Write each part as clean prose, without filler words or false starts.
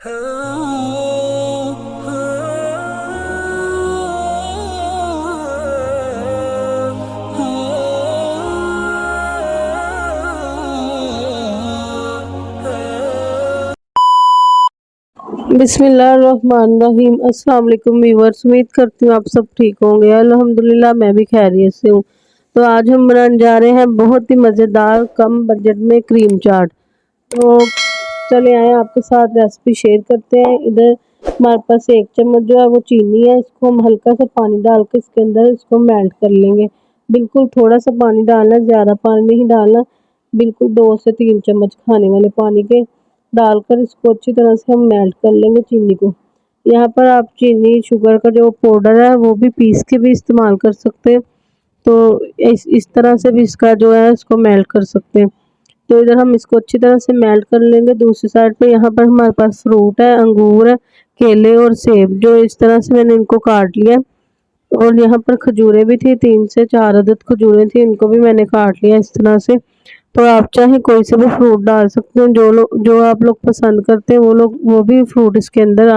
बिस्मिल्लाहिर्रहमानिर्रहीम। अस्सलाम वालेकुम व्यूअर्स, उम्मीद करती हूँ आप सब ठीक होंगे। अल्हम्दुलिल्लाह मैं भी खैरियत से हूँ। तो आज हम बनाने जा रहे हैं बहुत ही मज़ेदार कम बजट में क्रीम चाट। तो चले आए आपके साथ रेसिपी शेयर करते हैं। इधर हमारे पास 1 चम्मच जो है वो चीनी है। इसको हम हल्का सा पानी डाल के इसके अंदर इसको मेल्ट कर लेंगे। बिल्कुल थोड़ा सा पानी डालना, ज़्यादा पानी नहीं डालना। बिल्कुल 2 से 3 चम्मच खाने वाले पानी के डालकर इसको अच्छी तरह से हम मेल्ट कर लेंगे चीनी को। यहाँ पर आप चीनी शुगर का जो पाउडर है वो भी पीस के भी इस्तेमाल कर सकते हैं। तो इस तरह से भी इसका जो है इसको मेल्ट कर सकते हैं। तो इधर हम इसको अच्छी तरह से मेल्ट कर लेंगे। दूसरी साइड पे यहाँ पर हमारे पास फ्रूट है, अंगूर है, केले और सेब, जो इस तरह से मैंने इनको काट लिया। और यहाँ पर खजूरें भी थी, 3 से 4 अदद खजूरें थी, इनको भी मैंने काट लिया इस तरह से। तो आप चाहे कोई से भी फ्रूट डाल सकते हैं, जो आप लोग पसंद करते हैं वो भी फ्रूट इसके अंदर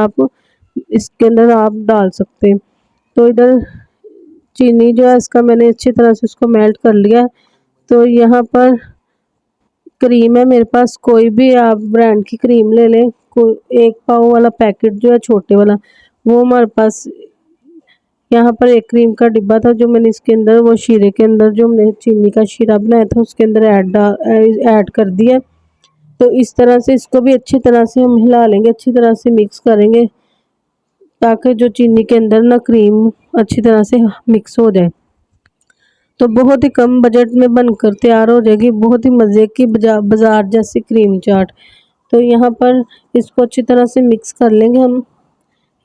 आप डाल सकते हैं। तो इधर चीनी जो है इसका मैंने अच्छी तरह से इसको मेल्ट कर लिया। तो यहाँ पर क्रीम है मेरे पास, कोई भी आप ब्रांड की क्रीम ले लें। कोई 1 पाव वाला पैकेट जो है छोटे वाला वो हमारे पास। यहाँ पर 1 क्रीम का डिब्बा था जो मैंने इसके अंदर वो शीरे के अंदर जो हमने चीनी का शीरा बनाया था उसके अंदर ऐड कर दिया। तो इस तरह से इसको भी अच्छी तरह से हम हिला लेंगे, अच्छी तरह से मिक्स करेंगे ताकि जो चीनी के अंदर ना क्रीम अच्छी तरह से मिक्स हो जाए। तो बहुत ही कम बजट में बनकर तैयार हो जाएगी बहुत ही मज़े की बाज़ार जैसी क्रीम चाट। तो यहाँ पर इसको अच्छी तरह से मिक्स कर लेंगे हम।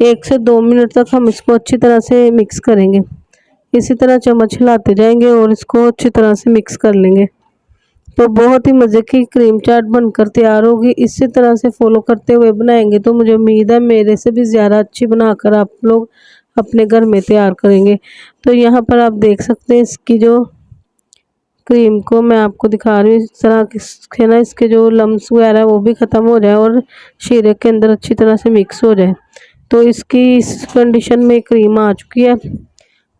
1 से 2 मिनट तक हम इसको अच्छी तरह से मिक्स करेंगे। इसी तरह चम्मच हिलाते जाएंगे और इसको अच्छी तरह से मिक्स कर लेंगे। तो बहुत ही मज़े की क्रीम चाट बनकर तैयार होगी। इसी तरह से फॉलो करते हुए बनाएंगे तो मुझे उम्मीद है मेरे से भी ज़्यादा अच्छी बनाकर आप लोग अपने घर में तैयार करेंगे। तो यहाँ पर आप देख सकते हैं इसकी जो क्रीम को मैं आपको दिखा रही हूँ, इस तरह के ना इसके जो लम्स वगैरह है वो भी ख़त्म हो जाए और शीरे के अंदर अच्छी तरह से मिक्स हो जाए। तो इसकी इस कंडीशन में क्रीम आ चुकी है।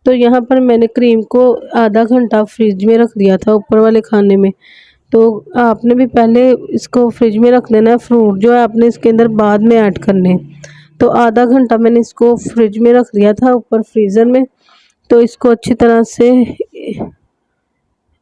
तो यहाँ पर मैंने क्रीम को आधा घंटा फ्रिज में रख दिया था ऊपर वाले खाने में। तो आपने भी पहले इसको फ्रिज में रख देना है। फ्रूट जो है आपने इसके अंदर बाद में ऐड करने हैं। तो आधा घंटा मैंने इसको फ्रिज में रख दिया था ऊपर फ्रीज़र में। तो इसको अच्छी तरह से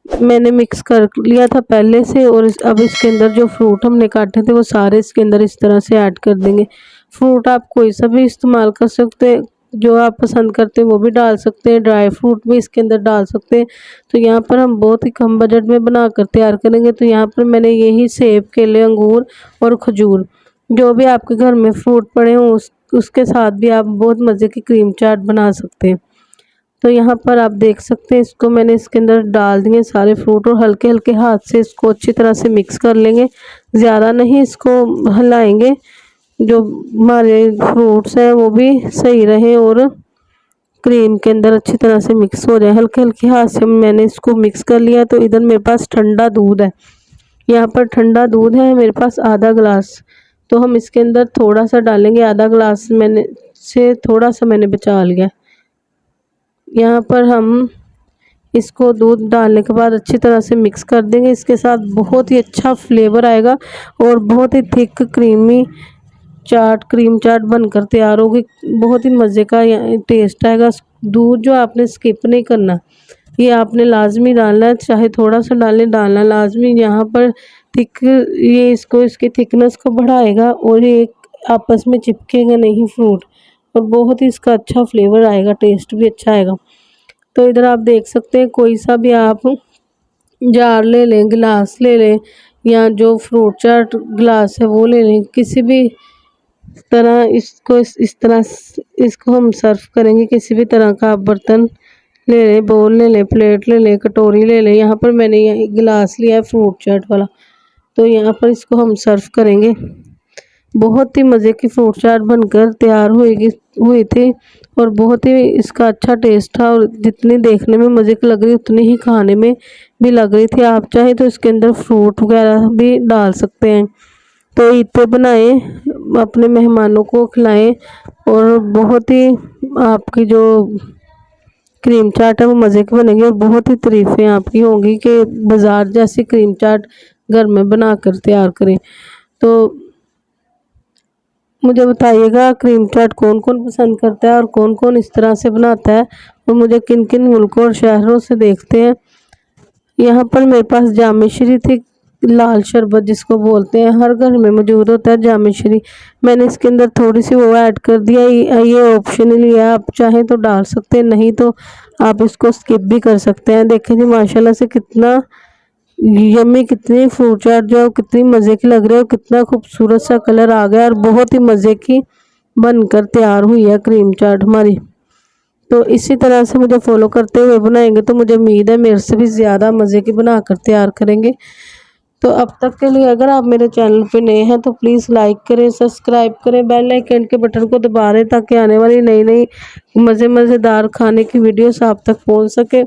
मैंने मिक्स कर लिया था पहले से। और अब इसके अंदर जो फ्रूट हमने काटे थे वो सारे इसके अंदर इस तरह से ऐड कर देंगे। फ्रूट आप कोई सा भी इस्तेमाल कर सकते हैं, जो आप पसंद करते हैं वो भी डाल सकते हैं। ड्राई फ्रूट भी इसके अंदर डाल सकते हैं। तो यहाँ पर हम बहुत ही कम बजट में बनाकर तैयार करेंगे। तो यहाँ पर मैंने यही सेब, केले, अंगूर और खजूर, जो भी आपके घर में फ्रूट पड़े हों उसके साथ भी आप बहुत मज़े की क्रीम चाट बना सकते हैं। तो यहाँ पर आप देख सकते हैं इसको मैंने इसके अंदर डाल दिए सारे फ्रूट और हल्के हल्के हाथ से इसको अच्छी तरह से मिक्स कर लेंगे। ज़्यादा नहीं इसको हिलाएंगे, जो हमारे फ्रूट्स हैं वो भी सही रहे और क्रीम के अंदर अच्छी तरह से मिक्स हो जाए। हल्के हल्के हाथ से मैंने इसको मिक्स कर लिया। तो इधर मेरे पास ठंडा दूध है, यहाँ पर ठंडा दूध है मेरे पास आधा गिलास। तो हम इसके अंदर थोड़ा सा डालेंगे, आधा गिलास थोड़ा सा मैंने बचा लिया। यहाँ पर हम इसको दूध डालने के बाद अच्छी तरह से मिक्स कर देंगे। इसके साथ बहुत ही अच्छा फ्लेवर आएगा और बहुत ही थिक क्रीम चाट बनकर तैयार होगी। बहुत ही मज़े का टेस्ट आएगा। दूध जो आपने स्किप नहीं करना, ये आपने लाजमी डालना है, चाहे थोड़ा सा डालना लाजमी। यहाँ पर ये इसकी थिकनेस को बढ़ाएगा और ये आपस में चिपकेगा नहीं फ्रूट, और बहुत ही इसका अच्छा फ्लेवर आएगा, टेस्ट भी अच्छा आएगा। तो इधर आप देख सकते हैं कोई सा भी आप जार ले लें, गिलास ले लें, या जो फ्रूट चाट गिलास है वो ले लें। किसी भी तरह इस तरह इसको हम सर्व करेंगे। किसी भी तरह का आप बर्तन ले लें, बोल ले लें, प्लेट ले लें, कटोरी ले लें। यहाँ पर मैंने ये गिलास लिया है फ्रूट चाट वाला। तो यहाँ पर इसको हम सर्व करेंगे। बहुत ही मज़े की फ्रूट चाट बनकर तैयार हुई थी और बहुत ही इसका अच्छा टेस्ट था। और जितनी देखने में मज़े की लग रही उतनी ही खाने में भी लग रही थी। आप चाहे तो इसके अंदर फ्रूट वगैरह भी डाल सकते हैं। तो ईद पे बनाएं, अपने मेहमानों को खिलाएं। और बहुत ही आपकी जो क्रीम चाट है वो मज़े की बनेगी और बहुत ही तारीफ़ें आपकी होंगी कि बाज़ार जैसी क्रीम चाट घर में बना कर तैयार करें। तो मुझे बताइएगा क्रीम चाट कौन कौन पसंद करता है और कौन कौन इस तरह से बनाता है और मुझे किन किन मुल्कों और शहरों से देखते हैं। यहाँ पर मेरे पास जामेश्री थी, लाल शरबत जिसको बोलते हैं, हर घर में मौजूद होता है जामेश्री। मैंने इसके अंदर थोड़ी सी वो ऐड कर दिया, ये ऑप्शनली है, आप चाहें तो डाल सकते हैं, नहीं तो आप इसको स्किप भी कर सकते हैं। देखें जी माशाल्लाह से कितना यम्मी, कितनी फ्रूट चाट जो कितनी मज़े की लग रही है और कितना खूबसूरत सा कलर आ गया और बहुत ही मज़े की बनकर तैयार हुई है क्रीम चाट हमारी। तो इसी तरह से मुझे फॉलो करते हुए बनाएंगे तो मुझे उम्मीद है मेरे से भी ज़्यादा मज़े की बनाकर तैयार करेंगे। तो अब तक के लिए अगर आप मेरे चैनल पे नए हैं तो प्लीज़ लाइक करें, सब्सक्राइब करें, बेल आइकन के बटन को दबा दें ताकि आने वाली नई नई मज़ेदार खाने की वीडियोस आप तक पहुंच सके।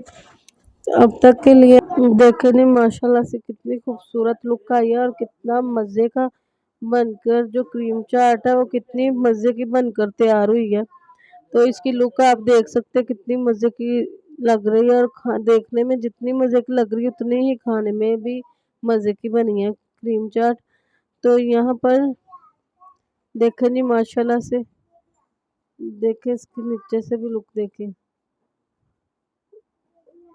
अब तक के लिए देखें नहीं माशाल्लाह से कितनी खूबसूरत लुक आई है और कितना मज़े का बनकर जो क्रीम चाट है वो कितनी मज़े की बनकर तैयार हुई है। तो इसकी लुक आप देख सकते हैं कितनी मज़े की लग रही है और देखने में जितनी मज़े की लग रही है उतनी ही खाने में भी मज़े की बनी है क्रीम चाट। तो यहाँ पर देखें जी माशाल्लाह से, देखें इसके नीचे से भी लुक देखें।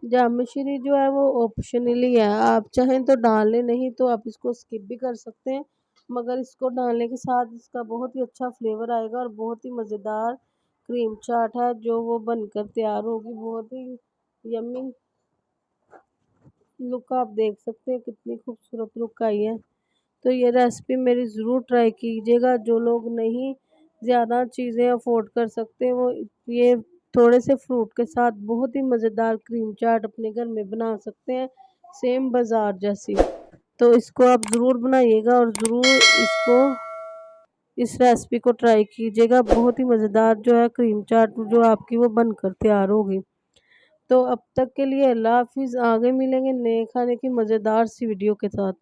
जामेश्री जो है वो ऑप्शनली है, आप चाहें तो डाल लें, नहीं तो आप इसको स्किप भी कर सकते हैं, मगर इसको डालने के साथ इसका बहुत ही अच्छा फ्लेवर आएगा और बहुत ही मज़ेदार क्रीम चाट है जो वो बनकर तैयार होगी। बहुत ही यम्मी लुक आप देख सकते हैं, कितनी खूबसूरत लुक आई है। तो ये रेसिपी मेरी ज़रूर ट्राई कीजिएगा। जो लोग नहीं ज़्यादा चीज़ें अफोर्ड कर सकते वो ये थोड़े से फ्रूट के साथ बहुत ही मज़ेदार क्रीम चाट अपने घर में बना सकते हैं, सेम बाज़ार जैसी। तो इसको आप ज़रूर बनाइएगा और ज़रूर इसको इस रेसिपी को ट्राई कीजिएगा। बहुत ही मज़ेदार जो है क्रीम चाट जो आपकी वो बनकर तैयार होगी। तो अब तक के लिए अल्लाह हाफ़िज़। आगे मिलेंगे नए खाने की मज़ेदार सी वीडियो के साथ।